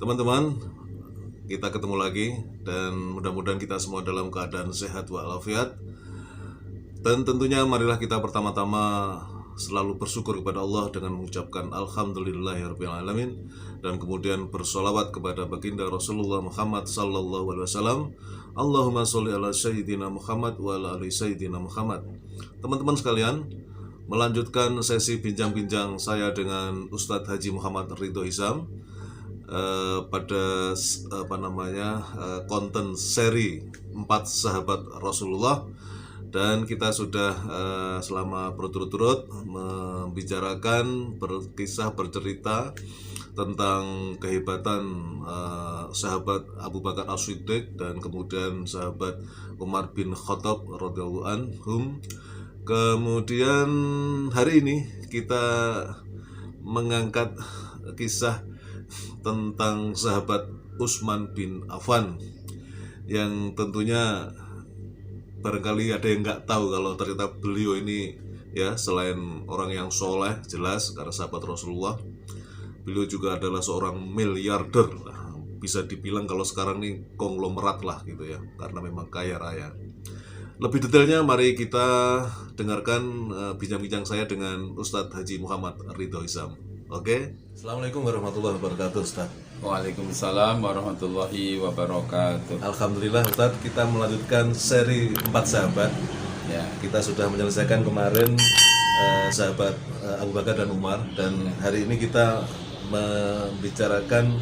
Teman-teman, kita ketemu lagi dan mudah-mudahan kita semua dalam keadaan sehat walafiat. Dan tentunya marilah kita pertama-tama selalu bersyukur kepada Allah dengan mengucapkan Alhamdulillahirrahmanirrahim, dan kemudian bersolawat kepada baginda Rasulullah Muhammad sallallahu alaihi wasallam. Allahumma sholli ala sayyidina Muhammad wa ala ali sayyidina Muhammad. Teman-teman sekalian, melanjutkan sesi bincang-bincang saya dengan Ustadz Haji Muhammad Ridho Hizam pada konten seri 4 sahabat Rasulullah, dan kita sudah selama berturut-turut membicarakan, bercerita tentang kehebatan sahabat Abu Bakar As-Siddiq dan kemudian sahabat Umar bin Khattab radhiyallahu anhum. Kemudian hari ini kita mengangkat kisah tentang sahabat Utsman bin Affan, yang tentunya barangkali ada yang nggak tahu kalau ternyata beliau ini ya, selain orang yang soleh jelas karena sahabat Rasulullah, beliau juga adalah seorang miliarder. Bisa dibilang kalau sekarang nih konglomerat lah gitu ya, karena memang kaya raya. Lebih detailnya mari kita dengarkan bincang-bincang saya dengan Ustadz Haji Muhammad Ridho Hizam. Oke, Assalamualaikum warahmatullahi wabarakatuh, Ustadz. Waalaikumsalam warahmatullahi wabarakatuh. Alhamdulillah, Ustadz, kita melanjutkan seri 4 sahabat. Ya, Kita sudah menyelesaikan kemarin sahabat Abu Bakar dan Umar, dan hari ini kita membicarakan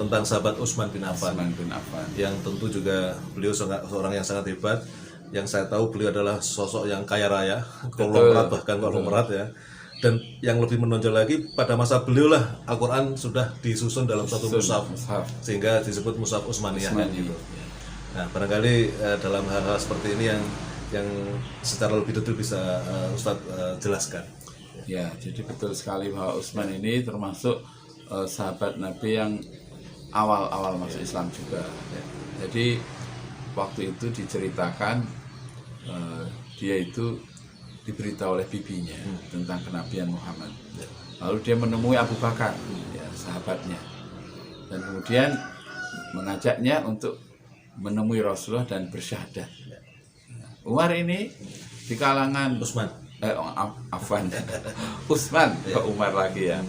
tentang sahabat Utsman bin Affan, Utsman bin Affan. yang tentu juga beliau seorang yang sangat hebat. Yang saya tahu beliau adalah sosok yang kaya raya, konglomerat, bahkan konglomerat ya. Dan yang lebih menonjol lagi, pada masa beliau lah Al-Quran sudah disusun dalam satu mushaf, sehingga disebut mushaf Utsmaniyah gitu. Nah, barangkali dalam hal-hal seperti ini yang secara lebih detail bisa Ustadz jelaskan. Ya, jadi betul sekali bahwa Utsman ini termasuk sahabat Nabi yang awal-awal masuk Islam juga. Jadi waktu itu diceritakan dia itu diberitahu oleh bibinya tentang kenabian Muhammad. Lalu dia menemui Abu Bakar, ya, sahabatnya, dan kemudian mengajaknya untuk menemui Rasulullah dan bersyahadat. Umar ini di kalangan Utsman Umar lagi ya.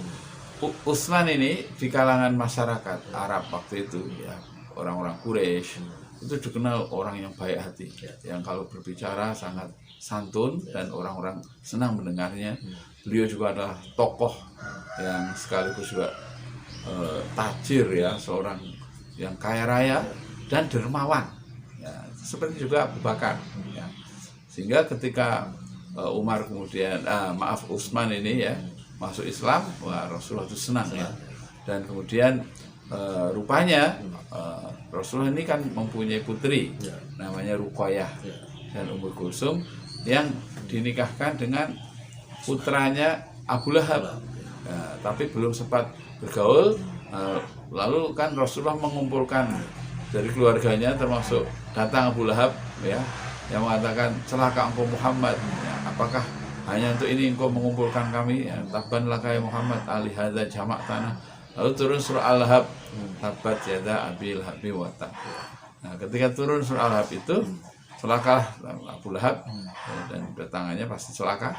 Utsman ini di kalangan masyarakat Arab waktu itu ya, orang-orang Quraisy itu dikenal orang yang baik hati, yang kalau berbicara sangat santun dan orang-orang senang mendengarnya. Beliau juga adalah tokoh yang sekaligus juga tajir ya, seorang yang kaya raya dan dermawan ya, seperti juga Abu Bakar ya. Sehingga ketika Utsman ini ya masuk Islam, wah, Rasulullah itu senang ya. Dan kemudian rupanya Rasulullah ini kan mempunyai putri namanya Ruqayyah dan Ummu Kulsum, yang dinikahkan dengan putranya Abu Lahab. Tapi belum sempat bergaul, lalu kan Rasulullah mengumpulkan dari keluarganya, termasuk datang Abu Lahab ya, yang mengatakan, celaka engkau Muhammad ya, apakah hanya untuk ini engkau mengumpulkan kami ya, tabban laka ya Muhammad ali hadza jama'tana. Lalu turun surah Al-Lahab, tabat yada abil habi wa tab. Nah, ketika turun surah Al-Lahab itu, celakalah Abu Lahab, dan kedua tangannya pasti celaka.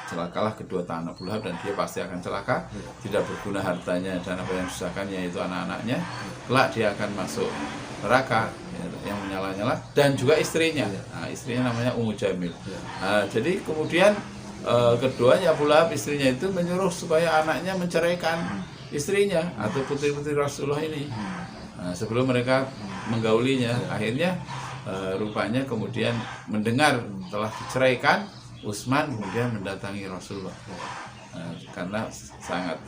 Celakalah kedua tangan Abu Lahab, dan dia pasti akan celaka. Tidak berguna hartanya dan apa yang disusahkan, yaitu anak-anaknya. Kelak dia akan masuk neraka yang menyala-nyala, dan juga istrinya. Nah, istrinya namanya Ummu Jamil. Jadi kemudian keduanya, Abu Lahab istrinya itu menyuruh supaya anaknya menceraikan istrinya atau putri-putri Rasulullah ini. Nah, sebelum mereka menggaulinya, akhirnya rupanya kemudian mendengar telah diceraikan, Utsman kemudian mendatangi Rasulullah karena sangat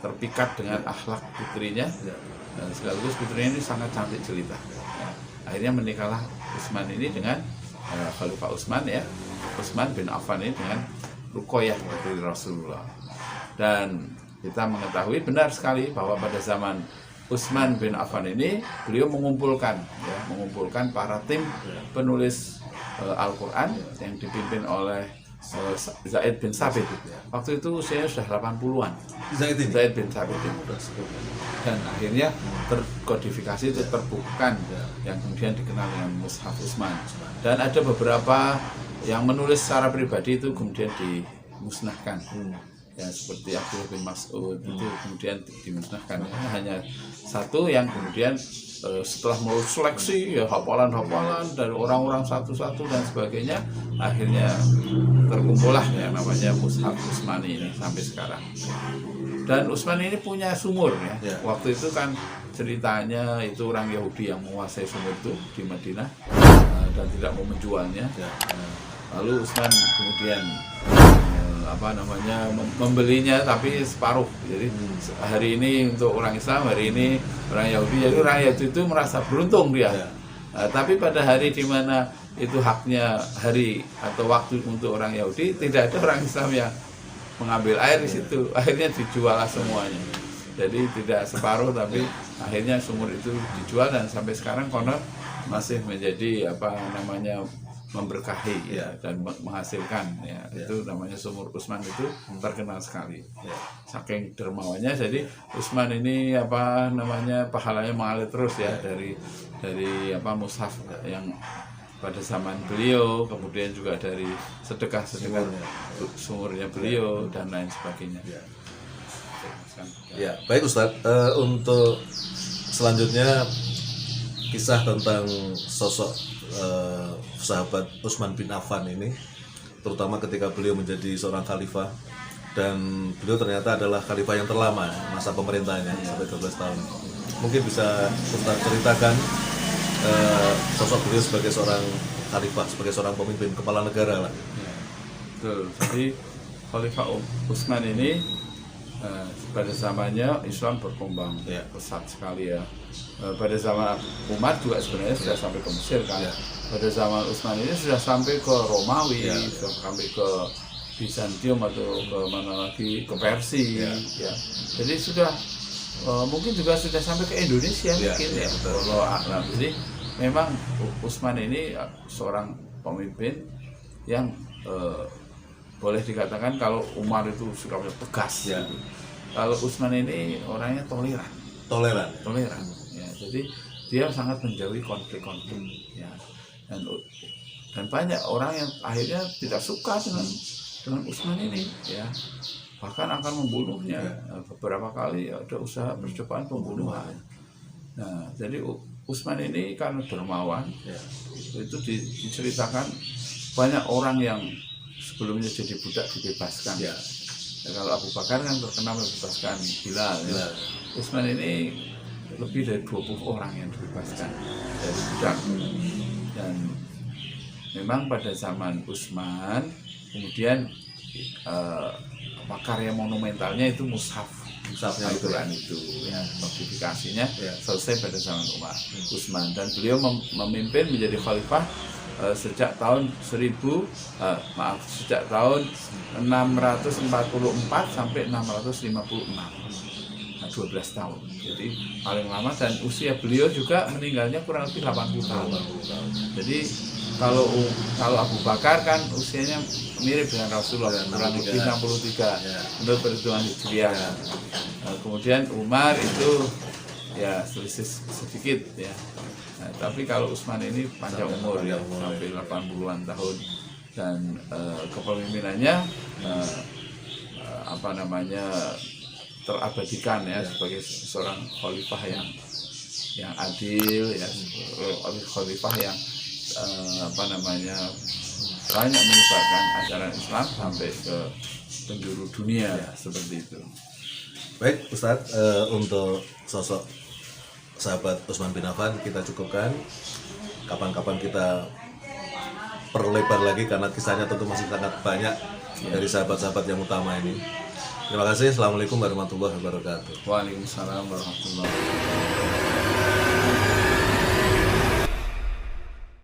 terpikat dengan akhlak putrinya, dan sekaligus putrinya ini sangat cantik jelita. Akhirnya menikahlah Utsman ini dengan Khalifah Utsman ya, Utsman bin Affan ini dengan Ruqayyah putri Rasulullah. Dan kita mengetahui benar sekali bahwa pada zaman Utsman bin Affan ini beliau mengumpulkan para tim penulis Al-Quran yang dipimpin oleh Zaid bin Sabit. Waktu itu usianya sudah 80-an. Zaid ini. Zaid bin Sabit ini. Dan akhirnya terkodifikasi itu terbukukan yang kemudian dikenal dengan Mushaf Utsman. Dan ada beberapa yang menulis secara pribadi itu kemudian dimusnahkan. Ya seperti Abdullah bin Mas'ud itu kemudian dimusnahkan. Hanya satu yang kemudian setelah melalui seleksi ya hafalan-hafalan dari orang-orang satu-satu dan sebagainya, akhirnya terkumpullah yang namanya Mushaf Utsmani ini sampai sekarang. Dan Utsman ini punya sumur ya. Waktu itu kan ceritanya itu orang Yahudi yang menguasai sumur itu di Madinah dan tidak mau menjualnya. Lalu Utsman kemudian membelinya tapi separuh. Jadi hari ini untuk orang Islam, hari ini orang Yahudi. Jadi orang Yahudi itu merasa beruntung dia. Tapi pada hari di mana itu haknya hari atau waktu untuk orang Yahudi, tidak ada orang Islam yang mengambil air di situ. Akhirnya dijual semuanya. Jadi tidak separuh tapi akhirnya sumur itu dijual dan sampai sekarang konon masih menjadi memberkahi dan menghasilkan itu namanya sumur Utsman itu terkenal sekali. Saking dermawannya, jadi Utsman ini pahalanya mengalir terus ya dari mushaf yang pada zaman beliau, kemudian juga dari sedekah sumurnya beliau dan lain sebagainya. Ya, baik Ustadz, untuk selanjutnya kisah tentang sosok sahabat Utsman bin Affan ini, terutama ketika beliau menjadi seorang khalifah dan beliau ternyata adalah khalifah yang terlama masa pemerintahnya sampai 12 tahun. Mungkin bisa Ustaz ceritakan sosok beliau sebagai seorang khalifah, sebagai seorang pemimpin kepala negara lah. Betul. Jadi Khalifah Utsman ini pada zamannya Islam berkembang pesat sekali ya. Pada zaman Umar juga sebenarnya sudah sampai ke Mesir kan. Pada zaman Utsman ini sudah sampai ke Romawi, sudah sampai ke Bizantium atau ke mana lagi, ke Persia. Jadi sudah mungkin juga sudah sampai ke Indonesia mungkin ya. Jadi memang Utsman ini seorang pemimpin yang boleh dikatakan kalau Umar itu sikapnya tegas, gitu. Kalau Utsman ini orangnya toleran. Ya, jadi dia sangat menjauhi konflik-konflik. Ya. Dan banyak orang yang akhirnya tidak suka dengan Utsman ini, ya. Bahkan akan membunuhnya. Beberapa kali ada usaha percobaan pembunuhan. Nah, jadi Utsman ini karena dermawan, itu diceritakan banyak orang yang sebelumnya jadi budak dibebaskan. Kalau Abu Bakar kan terkenal membebaskan Bilal. Utsman ini lebih dari 20 orang yang dibebaskan dari budak. Dan memang pada zaman Utsman kemudian karya monumentalnya itu Mushaf Al-Quran itu modifikasinya selesai pada zaman Utsman, dan beliau memimpin menjadi khalifah sejak tahun 644 sampai 656, 12 tahun. Jadi paling lama, dan usia beliau juga meninggalnya kurang lebih 80 tahun. Jadi kalau Abu Bakar kan usianya mirip dengan Rasulullah, kurang lebih 63 menurut perhitungan Hijriah. Kemudian Umar itu ya selisih sedikit ya. Nah, tapi kalau Utsman ini panjang umur ya, sampai 80-an tahun, dan kepemimpinannya terabadikan ya sebagai seorang khalifah yang adil ya, khalifah yang banyak menyebarkan ajaran Islam sampai ke penjuru dunia seperti itu. Baik Ustadz, untuk sosok sahabat Utsman bin Affan kita cukupkan. Kapan-kapan kita perlebar lagi karena kisahnya tentu masih sangat banyak dari sahabat-sahabat yang utama ini. Terima kasih. Assalamualaikum warahmatullahi wabarakatuh. Waalaikumsalam warahmatullahi wabarakatuh.